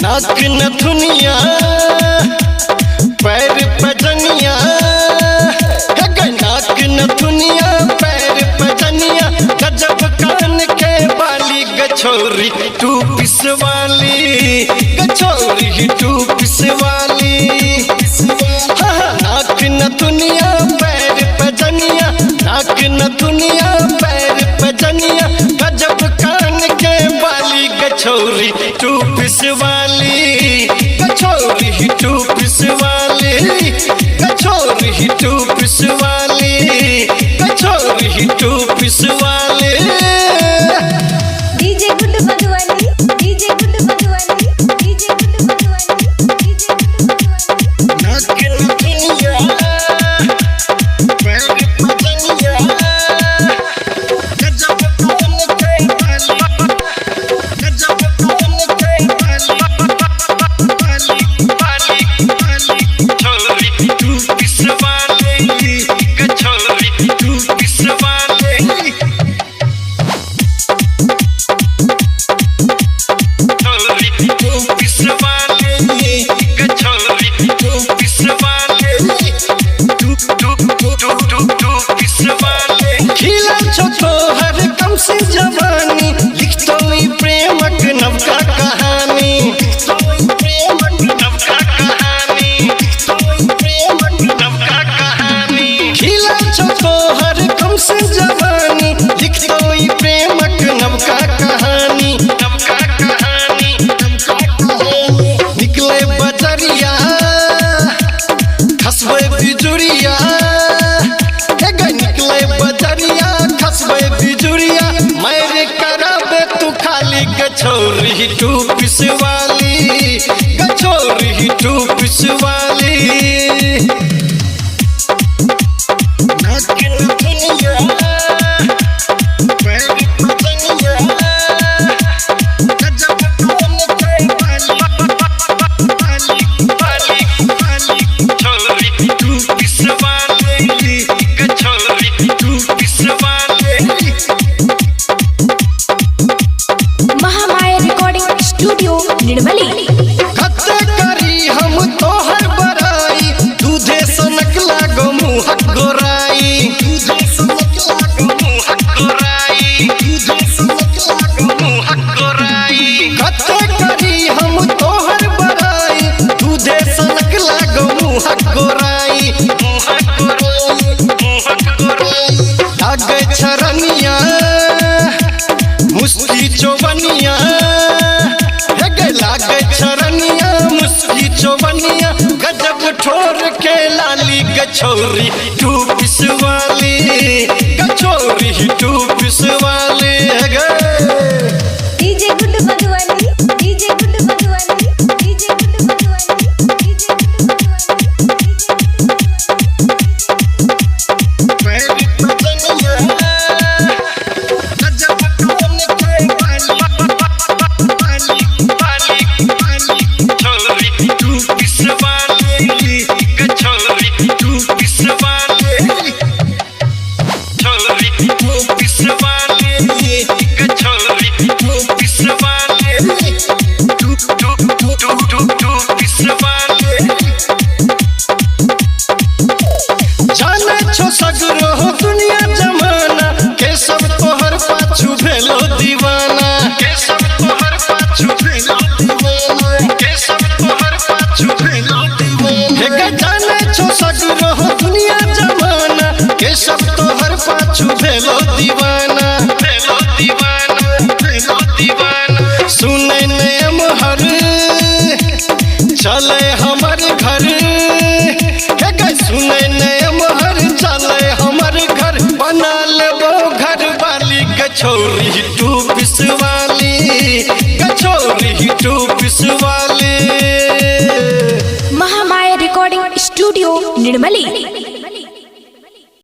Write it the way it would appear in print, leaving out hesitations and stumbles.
नाक नथुनिया पैर पजनिया, नाक नथुनिया पैर पजनिया, गजब कान के बाली गछौरी टू पिस वाली, गछौरी टू पिस वाली। नाक नथुनिया पैर पजनिया, नाक नथुनिया पैर पजनिया, गजब कान के बाली गछौरी टू पिस वाली, गछौरी टू पिस वाली, गछौरी टू पिस वाली, गछौरी टू पिस वाली। डीजे गुड मधुवाली, डीजे गुड मधुवाली, डीजे गुड मधुवाली, डीजे गुड मधुवाली। नाक नथुनिया पैर पजनिया, गजब कान के बाली, गजब कान के बाली, गछौरी टू पिस वाली, गछौरी टू पिस वाली। जवानी लिखतो प्रेमक नवका कहानी, प्रेमक नवका कहानी, प्रेमक नवका कहानी। खिला छो तोहर कम से जवानी, लिखतो प्रेमक नवका कहानी, नवका कहानी, नवका कहानी। निकले बजरिया खसबे बिजुरिया, निकले बजरिया खसबे बिजुरिया, मेरे कराबे तू खाली गछौरी टू पिस वाली, गछौरी टू पिस वाली। नाक नथुनिया पैर पजनिया, गजब कान के बाली, गछौरी टू पिस वाली, गछौरी टू पिस वाली। Mahamaya recording studio Nirmali. कते करी हम तोहर बड़ाई, दूधे सनक लागो मुहक गोराई, दूधे सनक लागो मुहक गोराई, दूधे सनक लागो मुहक गोराई। कते करी हम तोहर बड़ाई, दूधे सनक लागो मुहक गोराई, मुहक गोराई, मुहक गोराई। लागे छरनिया मुस्की चौबनिया, लागे छरनिया मुस्की चौबनिया, गजब ठोर के लाली गछौरी टू पिस वाली, गछौरी टू पिस वाली। डीजे गुड मधुवाली, डीजे गुड मधुवाली, डीजे गुड मधुवाली, डीजे गुड मधुवाली, डीजे गुड मधुवाली। पैर पजनिया गजब कान के बाली, गछौरी टू पिस वाली, गछौरी टू पिस वाली, गछौरी टू पिस वाली, गछौरी टू पिस वाली, two two two two two two piece वाली। जाने छो सगरो हो दुनिया जमाना, के सब तोहर पाछू भेलो दीवाना, के सब तोहर पाछू भेलो दीवाना, के सब तोहर पाछू भेलो दीवाना। जाने छो सगरो हो दुनिया जमाना, के सब तोहर पाछू भेलो दीवाना, भेलो दीवाना, भेलो दीवाना। सुने नेम हर चले हमर घर, सुने नेम हर चले हमर घर, बना लेबो घर वाली गछौरी टू